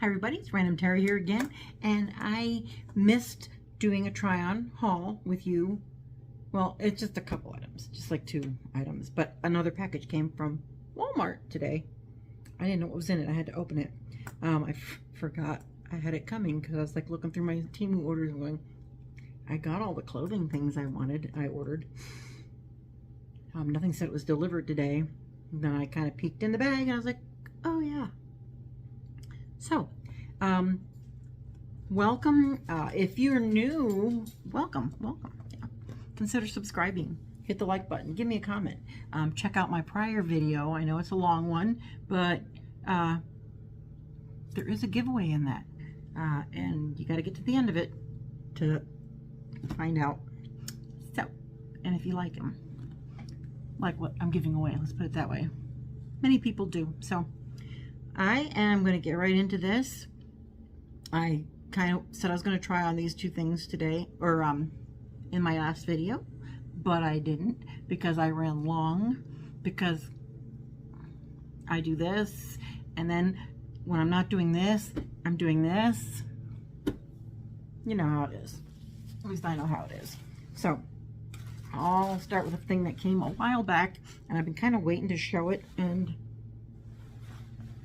Hi everybody, it's Random Terry here again, and I missed doing a try-on haul with you. Well, it's just a couple items, just like 2 items, but another package came from Walmart today. I didn't know what was in it. I had to open it. I forgot I had it coming because I was like looking through my Temu orders and going, I got all the clothing things I wanted. I ordered. Nothing said it was delivered today. Then I kind of peeked in the bag and I was like, oh yeah. So, welcome. If you're new, welcome. Yeah. Consider subscribing. Hit the like button. Give me a comment. Check out my prior video. I know it's a long one, but there is a giveaway in that. And you got to get to the end of it to find out. So, and if you like them, like what I'm giving away, let's put it that way. Many people do. So, I am going to get right into this. I kind of said I was going to try on these 2 things today, or in my last video, but I didn't because I ran long, because I do this, and then when I'm not doing this, I'm doing this. You know how it is. At least I know how it is. So, I'll start with a thing that came a while back, and I've been kind of waiting to show it, and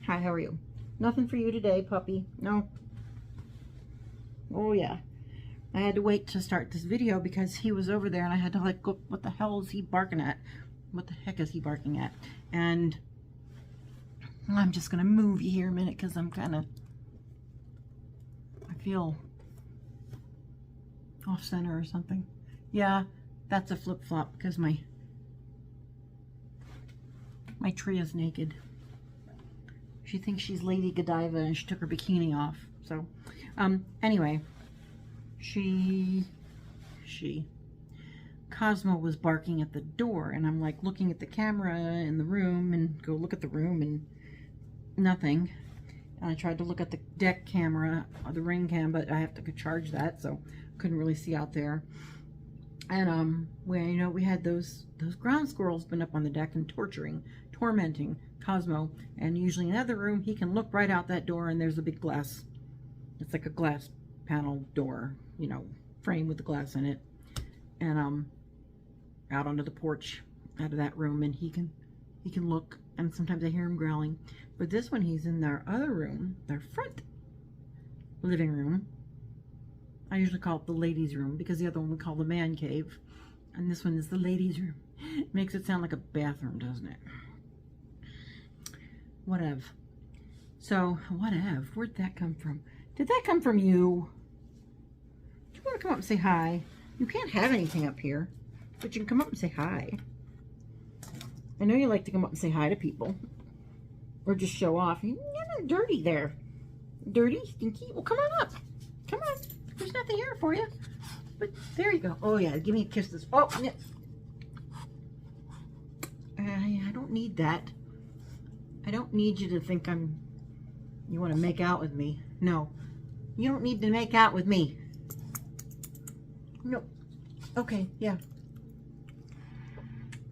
hi, how are you? Nothing for you today, puppy. No. Oh, yeah. I had to wait to start this video because he was over there and I had to like, look, what the hell is he barking at? What the heck is he barking at? And I'm just going to move you here a minute because I'm kind of, I feel off center or something. Yeah, that's a flip-flop because my tree is naked. She thinks she's Lady Godiva and she took her bikini off. So, anyway, Cosmo was barking at the door, and I'm like looking at the camera in the room and go look at the room and nothing. And I tried to look at the deck camera, the ring cam, but I have to charge that, so couldn't really see out there. And we had those ground squirrels been up on the deck and tormenting Cosmo, and usually in another room he can look right out that door and there's a big glass, it's like a glass panel door, you know, frame with the glass in it, and out onto the porch out of that room, and he can look, and sometimes I hear him growling. But this one, he's in their other room, their front living room. I usually call it the ladies' room because the other one we call the man cave, and this one is the ladies' room. It makes it sound like a bathroom, doesn't it? Whatever. So, whatever. Where'd that come from? Did that come from you? Do you want to come up and say hi? You can't have anything up here, but you can come up and say hi. I know you like to come up and say hi to people, or just show off. You're not dirty there. Dirty, stinky. Well, come on up. Come on. There's nothing here for you. But there you go. Oh, yeah. Give me a kiss. Oh, no. I don't need that. I don't need you to think you want to make out with me. No. You don't need to make out with me. No. Okay, yeah.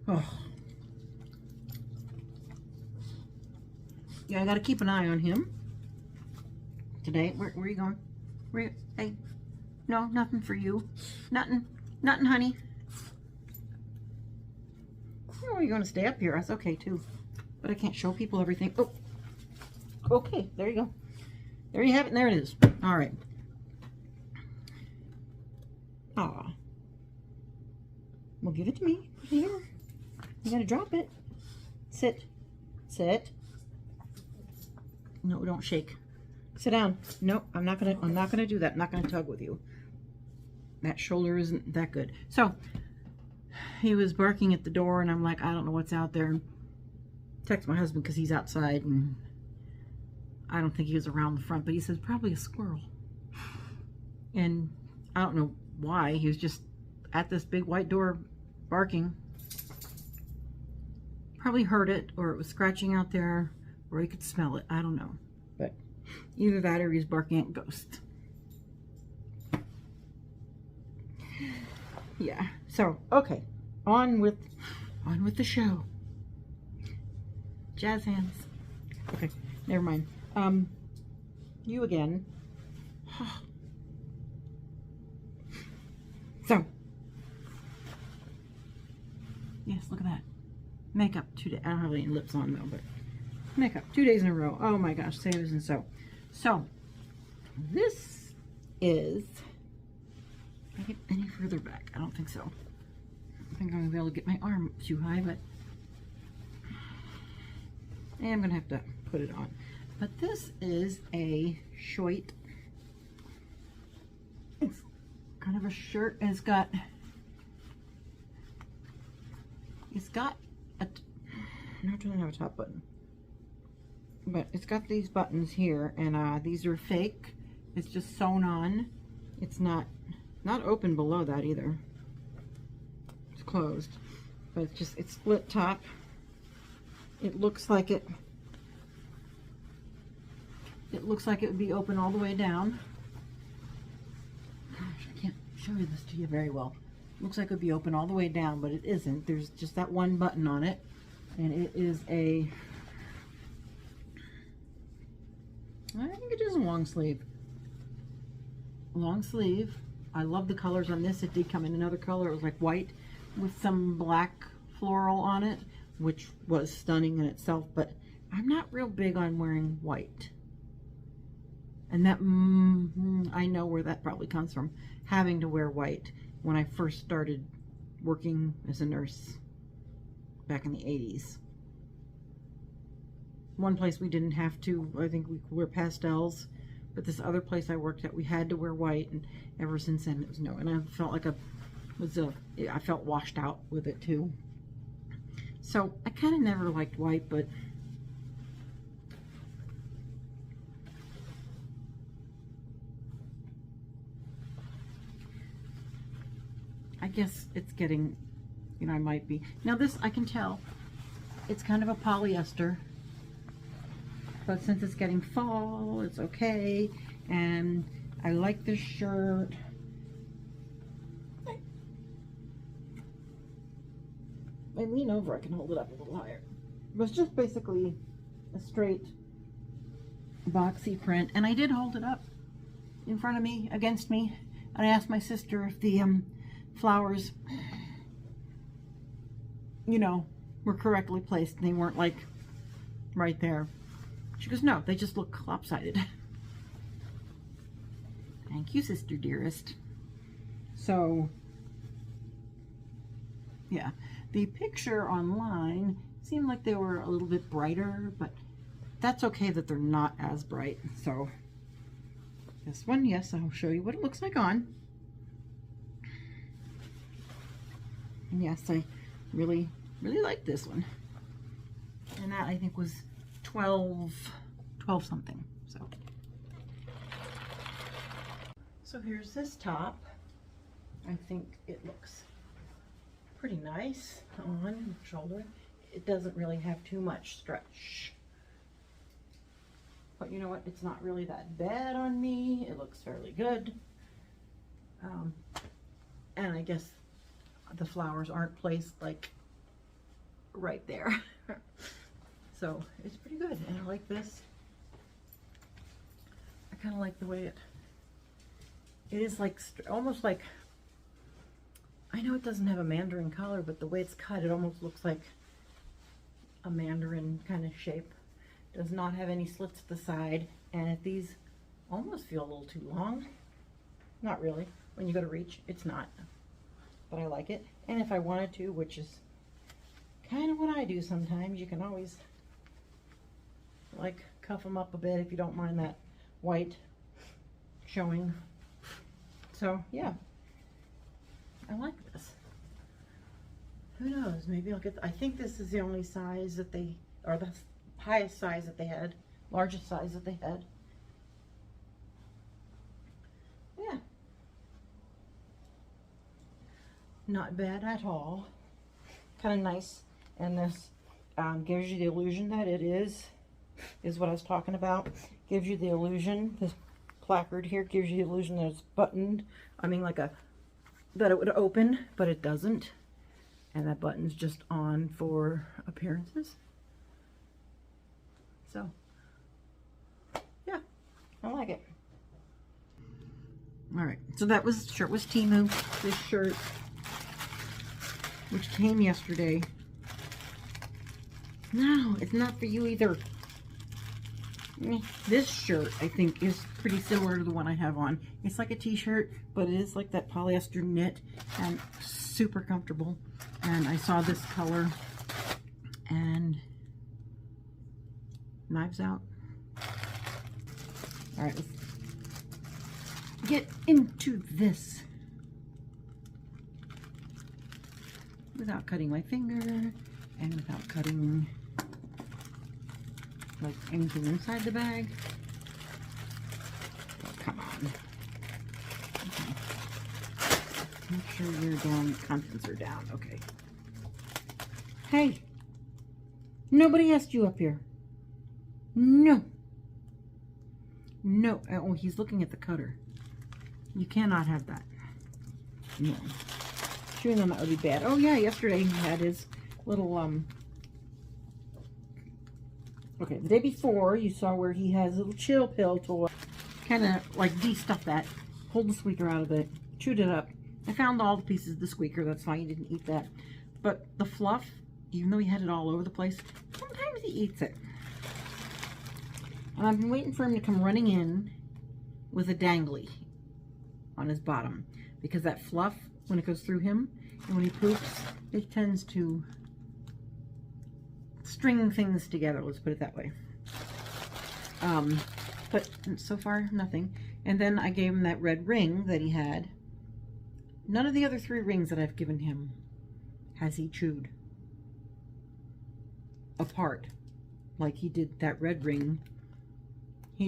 Oh. Yeah, I gotta keep an eye on him today. Where are you going? Hey. No, nothing for you. Nothing, honey. Oh, you're gonna stay up here. That's okay too. But I can't show people everything. Oh, okay. There you go. There you have it. And there it is. All right. Aw. Well, give it to me. Here. You gotta drop it. Sit. Sit. No, don't shake. Sit down. No, I'm not gonna do that. I'm not gonna tug with you. That shoulder isn't that good. So he was barking at the door, and I'm like, I don't know what's out there. Text my husband because he's outside, and I don't think he was around the front, but he says probably a squirrel. And I don't know why. He was just at this big white door barking. Probably heard it, or it was scratching out there, or he could smell it. I don't know. But either that or he's barking at ghosts. Yeah. So, okay. On with the show. Jazz hands. Okay, never mind. You again. So, yes, look at that. Makeup 2 days. I don't have any lips on though, but makeup 2 days in a row. Oh my gosh, save as and so. So, this is, can I get any further back? I don't think so. I don't think I'm gonna be able to get my arm too high, but I am gonna have to put it on. But this is a short. It's kind of a shirt, and it's got a, no, it doesn't have a top button, but it's got these buttons here, and these are fake. It's just sewn on. It's not open below that either. It's closed, but it's split top. It looks like it would be open all the way down. Gosh, I can't show you this to you very well. Looks like it would be open all the way down, but it isn't. There's just that one button on it, and it is a, I think it is a long sleeve. Long sleeve. I love the colors on this. It did come in another color. It was like white with some black floral on it, which was stunning in itself, but I'm not real big on wearing white. And that, I know where that probably comes from, having to wear white when I first started working as a nurse back in the 80s. One place we didn't have to, I think we could wear pastels, but this other place I worked at, we had to wear white, and ever since then it was no. And I felt like I felt washed out with it too. So I kind of never liked white, but I guess it's getting, you know, I might be. Now this, I can tell, it's kind of a polyester, but since it's getting fall, it's okay. And I like this shirt. I lean over, I can hold it up a little higher. It was just basically a straight boxy print, and I did hold it up in front of me, against me, and I asked my sister if the flowers, you know, were correctly placed and they weren't like right there. She goes, no, they just look lopsided. Thank you, sister dearest. So yeah, the picture online seemed like they were a little bit brighter, but that's okay that they're not as bright. So this one, yes, I'll show you what it looks like on. And yes, I really like this one. And that I think was 12 something. So here's this top. I think it looks pretty nice on the shoulder. It doesn't really have too much stretch. But you know what? It's not really that bad on me. It looks fairly good. And I guess the flowers aren't placed like right there. So it's pretty good, and I like this. I kind of like the way it is, like almost like, I know it doesn't have a mandarin color, but the way it's cut, it almost looks like a mandarin kind of shape. Does not have any slits at the side, and these almost feel a little too long. Not really. When you go to reach, it's not. But I like it. And if I wanted to, which is kind of what I do sometimes, you can always like cuff them up a bit if you don't mind that white showing. So yeah, I like this. Who knows, maybe I'll get, I think this is the only size that they, or the highest size that they had, largest size that they had. Yeah, not bad at all. Kind of nice. And this gives you the illusion that it is what I was talking about. Gives you the illusion, this placard here gives you the illusion that it's buttoned. I mean, like that it would open, but it doesn't. And that button's just on for appearances. So, yeah, I like it. second. All right, so that shirt was Temu. This shirt, which came yesterday. No, it's not for you either. This shirt, I think, is pretty similar to the one I have on. It's like a t-shirt, but it is like that polyester knit and super comfortable. And I saw this color and Knives Out. All right, let's get into this without cutting my finger and without cutting like anything inside the bag. Oh, come on. Okay. Make sure you're down, contents are down. Okay. Hey, nobody asked you up here. No. No. Oh, he's looking at the cutter. You cannot have that. No. Chewing on that would be bad. Oh yeah, yesterday he had his little okay, the day before you saw where he has a little chill pill toy. Kind of like de-stuffed that, pulled the squeaker out of it, chewed it up. I found all the pieces of the squeaker. That's why he didn't eat that. But the fluff, even though he had it all over the place, sometimes he eats it. And I've been waiting for him to come running in with a dangly on his bottom, because that fluff, when it goes through him and when he poops, it tends to string things together, let's put it that way. But so far, nothing. And then I gave him that red ring that he had. None of the other 3 rings that I've given him has he chewed apart like he did that red ring. I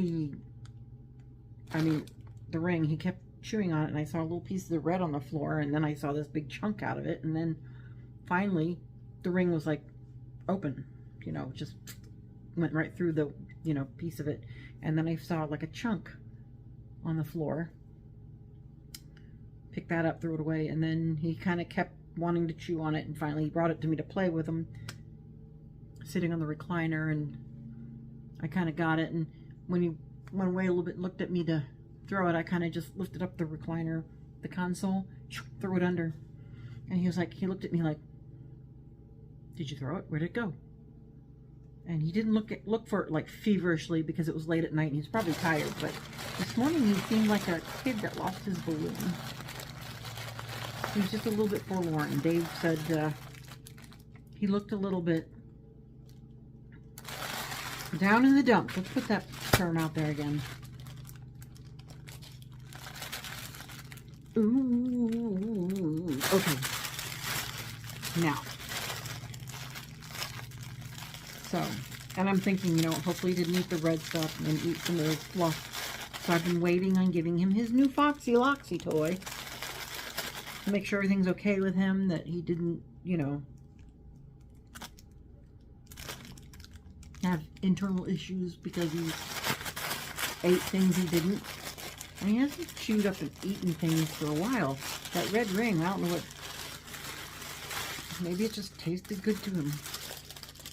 mean, the ring, he kept chewing on it, and I saw little pieces of red on the floor, and then I saw this big chunk out of it, and then finally the ring was like open, you know, just went right through the, you know, piece of it. And then I saw like a chunk on the floor. Picked that up, threw it away, and then he kind of kept wanting to chew on it, and finally he brought it to me to play with him, sitting on the recliner, and I kind of got it, and when he went away a little bit, looked at me to throw it, I kind of just lifted up the recliner, the console, threw it under, and he was like, he looked at me like, did you throw it? Where'd it go? And he didn't look for it like feverishly, because it was late at night and he was probably tired, but this morning he seemed like a kid that lost his balloon. He was just a little bit forlorn. Dave said he looked a little bit down in the dumps. Let's put that term out there again. Ooh. Okay. Now. So, and I'm thinking, you know, hopefully he didn't eat the red stuff and then eat some of his fluff. So I've been waiting on giving him his new Foxy Loxy toy to make sure everything's okay with him, that he didn't, you know, have internal issues because he ate things he didn't. And he hasn't chewed up and eaten things for a while. That red ring, I don't know what, maybe it just tasted good to him.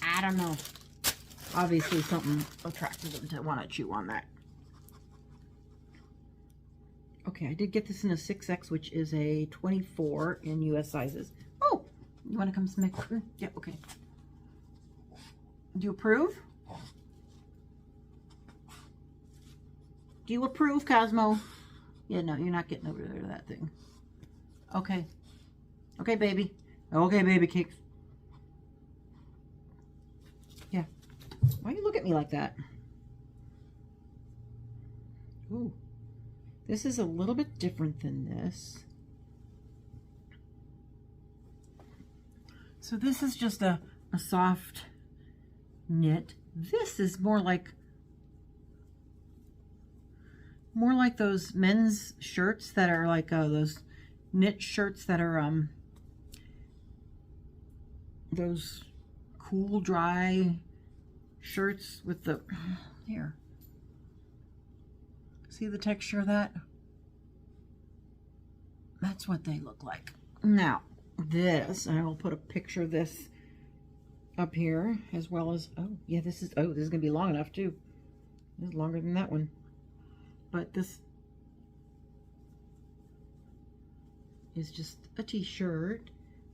I don't know. Obviously something attracted him to want to chew on that. Okay, I did get this in a 6X, which is a 24 in US sizes. Oh, you want to come smack? Yeah, okay. Do you approve? Do you approve, Cosmo? Yeah, no, you're not getting over there to that thing. Okay. Okay, baby. Okay, baby cakes. Yeah. Why you look at me like that? Ooh. This is a little bit different than this. So this is just a soft knit. This is more like those men's shirts that are like those knit shirts that are those cool dry shirts with the here. See the texture of that? That's what they look like. Now, this, I will put a picture of this up here, as well as, oh, yeah, this is going to be long enough, too. This is longer than that one. but this is just a t-shirt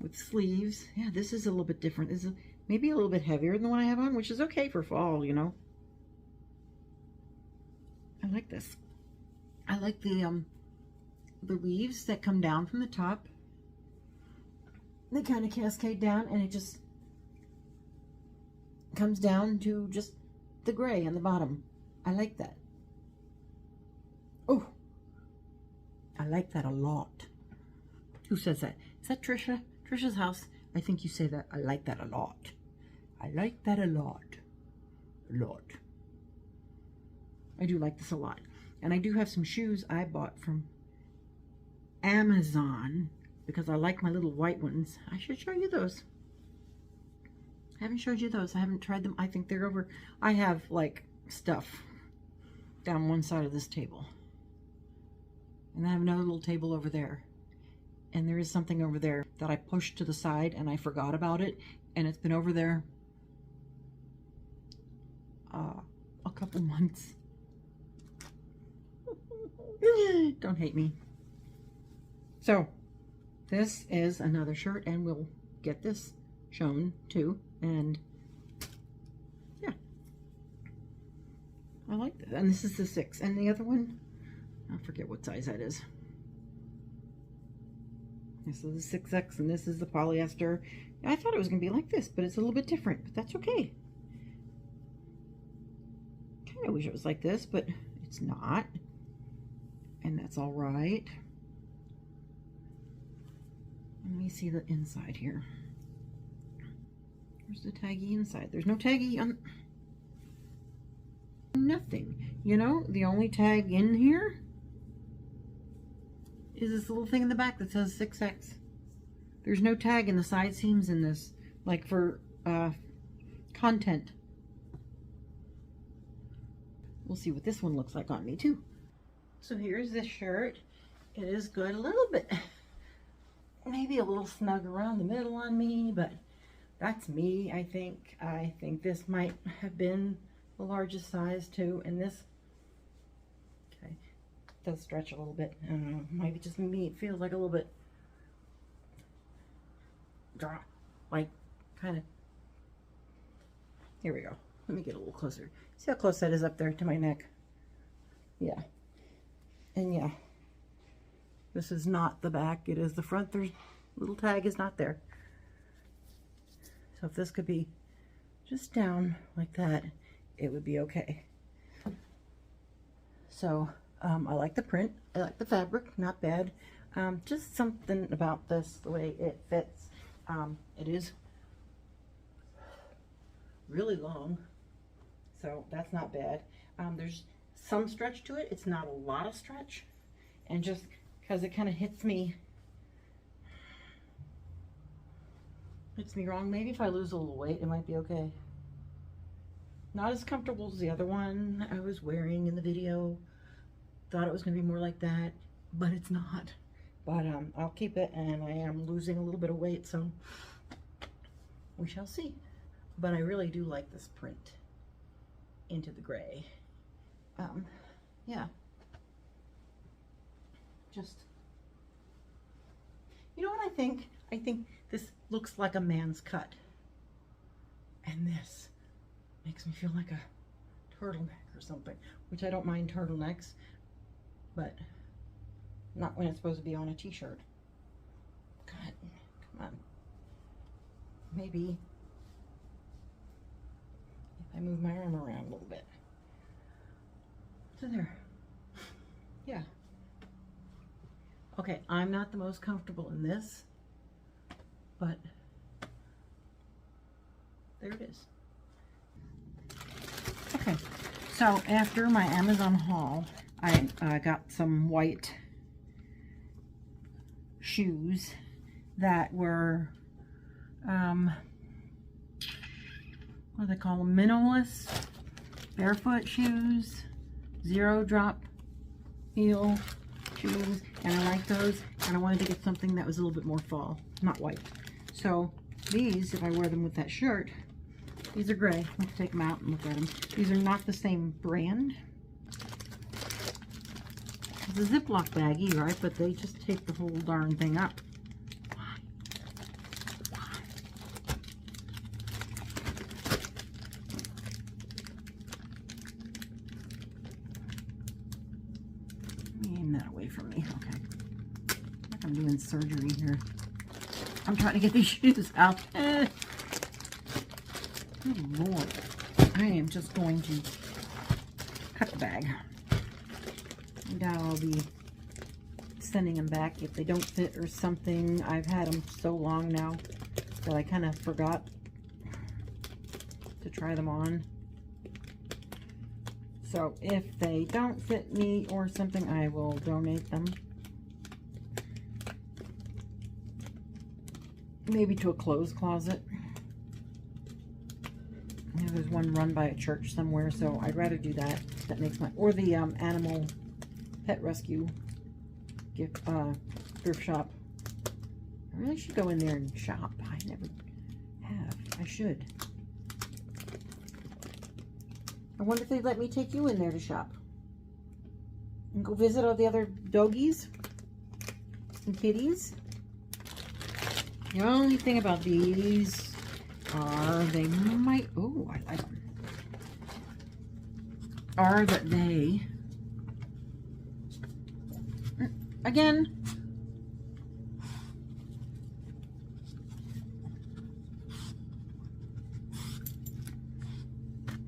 with sleeves. Yeah, this is a little bit different. This is maybe a little bit heavier than the one I have on, which is okay for fall, you know. I like this. I like the leaves that come down from the top. They kind of cascade down, and it just comes down to just the gray on the bottom. I like that. Oh, I like that a lot. Who says that? Is that Trisha? Trisha's house. I think you say that. I like that a lot. I like that a lot. A lot. I do like this a lot. And I do have some shoes I bought from Amazon because I like my little white ones. I should show you those. I haven't showed you those. I haven't tried them. I think they're over. I have like stuff down one side of this table. And I have another little table over there. And there is something over there that I pushed to the side and I forgot about it. And it's been over there a couple months. Don't hate me. So, this is another shirt, and we'll get this shown too. And yeah, I like this. And this is the 6. And the other one, I forget what size that is. This is the 6X, and this is the polyester. I thought it was going to be like this, but it's a little bit different, but that's okay. Kind of wish it was like this, but it's not. And that's all right. Let me see the inside here. Where's the taggy inside? There's no taggy on... Nothing. You know, the only tag in here is this little thing in the back that says 6X. There's no tag in the side seams in this, like for content. We'll see what this one looks like on me too. So here's this shirt. It is good, a little bit, maybe a little snug around the middle on me, but that's me, I think. I think this might have been the largest size too, and this, okay, does stretch a little bit. I don't know, maybe just me, it feels like a little bit dry, like kind of, here we go. Let me get a little closer. See how close that is up there to my neck? Yeah. And yeah, this is not the back, it is the front. There's little tag is not there. So if this could be just down like that, it would be okay. So I like the print, I like the fabric, not bad. Just something about this, the way it fits. It is really long, so that's not bad. There's some stretch to it. It's not a lot of stretch, and just because it kind of hits me wrong. Maybe if I lose a little weight, it might be okay. Not as comfortable as the other one I was wearing in the video. Thought it was going to be more like that, but it's not. But I'll keep it, and I am losing a little bit of weight, so we shall see. But I really do like this print into the gray. Yeah, just, you know what I think? I think this looks like a man's cut, and this makes me feel like a turtleneck or something, which I don't mind turtlenecks, but not when it's supposed to be on a t-shirt. God, come on. Maybe if I move my arm around a little bit. So there. Yeah. Okay, I'm not the most comfortable in this, but there it is. Okay, so after my Amazon haul, I got some white shoes that were, what do they call them? Minimalist barefoot shoes, 0 drop heel shoes, and I like those, and I wanted to get something that was a little bit more fall, not white. So these, if I wear them with that shirt, these are gray. Let's take them out and look at them. These are not the same brand. It's a Ziploc baggie, right? But they just take the whole darn thing up. Why? Why? Aim that away from me. Okay. Like I'm doing surgery here. I'm trying to get these shoes out. Good Lord. I am just going to cut the bag. Now I'll be sending them back if they don't fit or something. I've had them so long now that I kind of forgot to try them on. So if they don't fit me or something, I will donate them. Maybe to a clothes closet. You know, there's one run by a church somewhere, so I'd rather do that. That makes my, or the animal pet rescue gift thrift shop. I really should go in there and shop. I never have. I should. I wonder if they'd let me take you in there to shop and go visit all the other doggies and kitties. The only thing about these are they might, oh, I like them, are that they, again,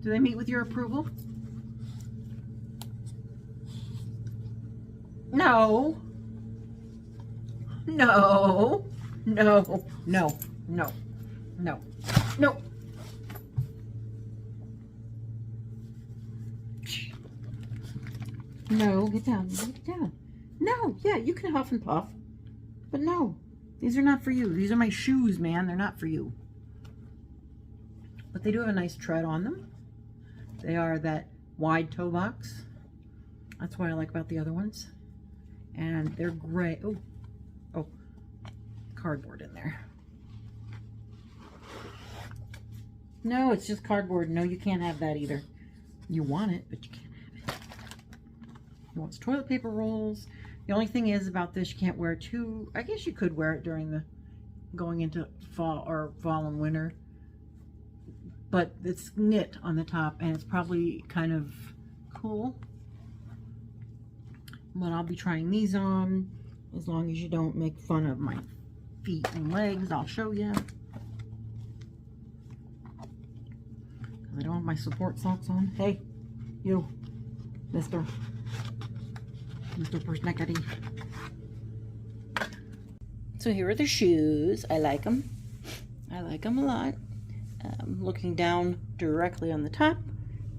do they meet with your approval? No. No. No. No. No. No. No. No, get down. Get down. No, yeah, you can huff and puff. But no, these are not for you. These are my shoes, man. They're not for you. But they do have a nice tread on them. They are that wide toe box. That's what I like about the other ones. And they're gray. Oh, oh, cardboard in there. No, it's just cardboard. No, you can't have that either. You want it, but you can't have it. He wants toilet paper rolls. The only thing is about this, you can't wear too, I guess you could wear it during the, going into fall and winter. But it's knit on the top and it's probably kind of cool. But I'll be trying these on as long as you don't make fun of my feet and legs. I'll show you. I don't have my support socks on. Hey, you, Mr. Persnickety. So here are the shoes. I like them. I like them a lot. Looking down directly on the top,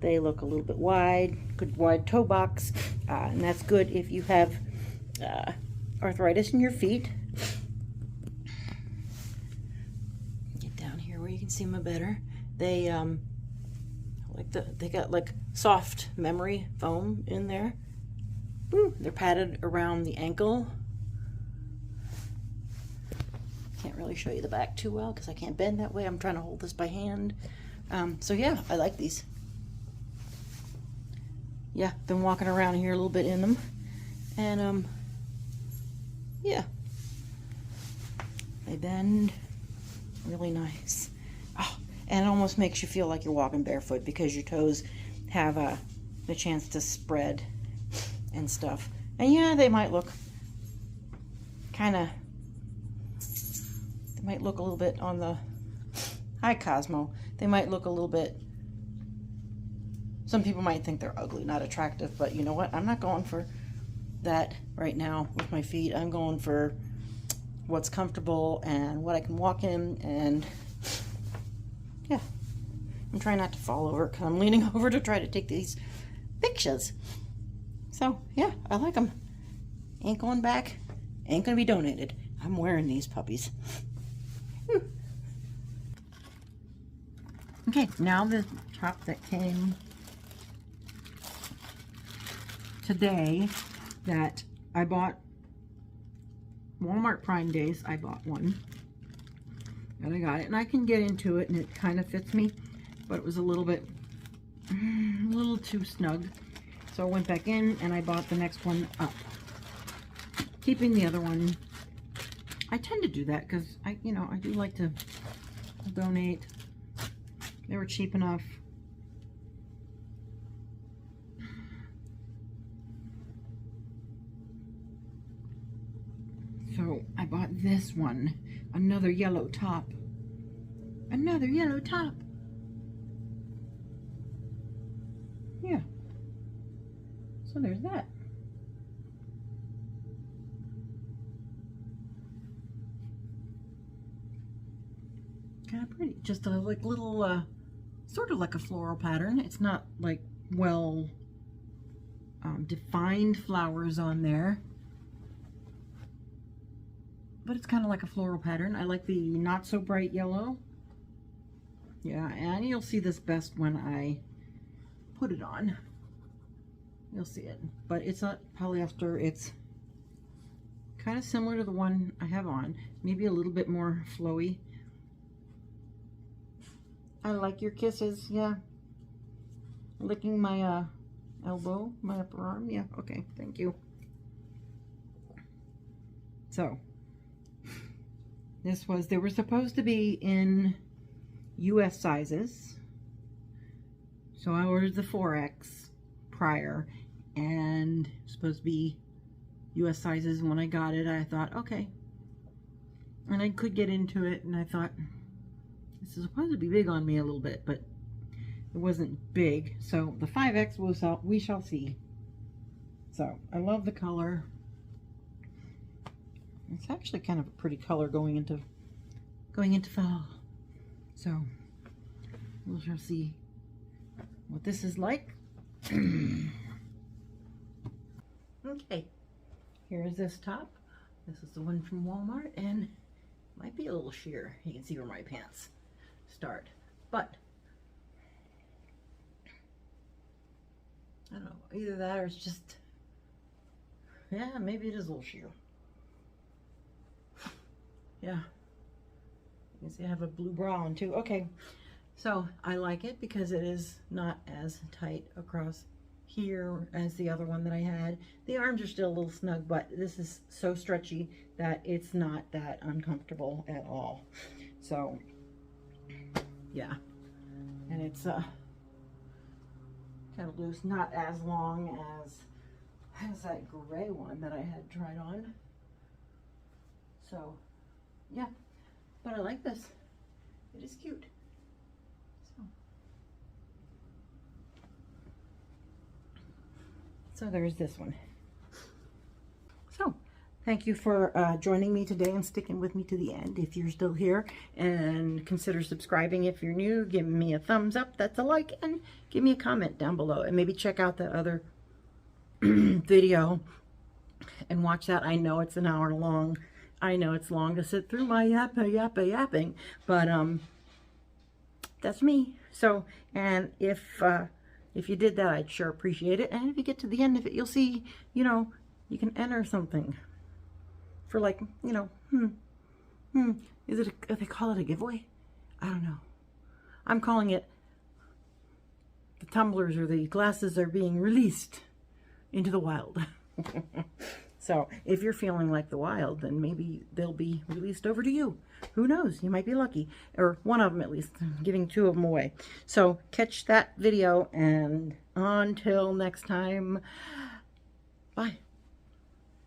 they look a little bit wide. Good wide toe box. And that's good if you have arthritis in your feet. Get down here where you can see them better. They they got like soft memory foam in there. Ooh, they're padded around the ankle. Can't really show you the back too well because I can't bend that way. I'm trying to hold this by hand. So yeah, I like these. Yeah, been walking around here a little bit in them. And yeah. They bend really nice. Oh, and it almost makes you feel like you're walking barefoot because your toes have the chance to spread and stuff. And yeah, they might look kind of, they might look a little bit on the, hi Cosmo, they might look a little bit, some people might think they're ugly, not attractive, but you know what, I'm not going for that right now with my feet. I'm going for what's comfortable and what I can walk in, and yeah, I'm trying not to fall over because I'm leaning over to try to take these pictures. So yeah, I like them. Ain't going back, ain't gonna be donated. I'm wearing these puppies. Okay, now the top that came today that I bought, Walmart Prime Days, I bought one. And I got it, and I can get into it, and it kind of fits me, but it was a little too snug. So I went back in, and I bought the next one up. keeping the other one. I tend to do that because I do like to donate. They were cheap enough. So I bought this one, another yellow top. Another yellow top. Yeah. So there's that. Kind of pretty. Just a like little, sort of like a floral pattern. It's not like well defined flowers on there. But it's kind of like a floral pattern. I like the not so bright yellow. Yeah, and you'll see this best when I put it on. You'll see it. But it's not polyester. It's kind of similar to the one I have on. Maybe a little bit more flowy. I like your kisses. Yeah. Licking my elbow, my upper arm. Yeah, okay. Thank you. So, they were supposed to be in US sizes. So I ordered the 4X prior and supposed to be US sizes. When I got it, I thought, okay. And I could get into it, and I thought, this is supposed to be big on me a little bit, but it wasn't big. So the 5X we shall see. So I love the color. It's actually kind of a pretty color going into fall. So we shall see what this is like. Okay, here's this top. This is the one from Walmart, and it might be a little sheer. You can see where my pants start, but I don't know, either that or it's just, yeah, maybe it is a little sheer. Yeah, you can see I have a blue bra on too. Okay, so I like it because it is not as tight across here as the other one that I had. The arms are still a little snug, but this is so stretchy that it's not that uncomfortable at all. So yeah, and it's kind of loose, not as long as that gray one that I had tried on. So yeah, but I like this. It is cute. So there's this one. So thank you for joining me today and sticking with me to the end if you're still here, and consider subscribing if you're new. Give me a thumbs up, that's a like, and give me a comment down below, and maybe check out the other video and watch that. I know it's an hour long. I know it's long to sit through my yapping, but that's me. So, and if you did that, I'd sure appreciate it. And if you get to the end of it, you'll see, you can enter something for, like, is it they call it a giveaway? I don't know. I'm calling it the tumblers or the glasses are being released into the wild. So if you're feeling like the wild, then maybe they'll be released over to you. Who knows? You might be lucky. Or one of them at least. I'm giving 2 of them away. So catch that video, and until next time, bye.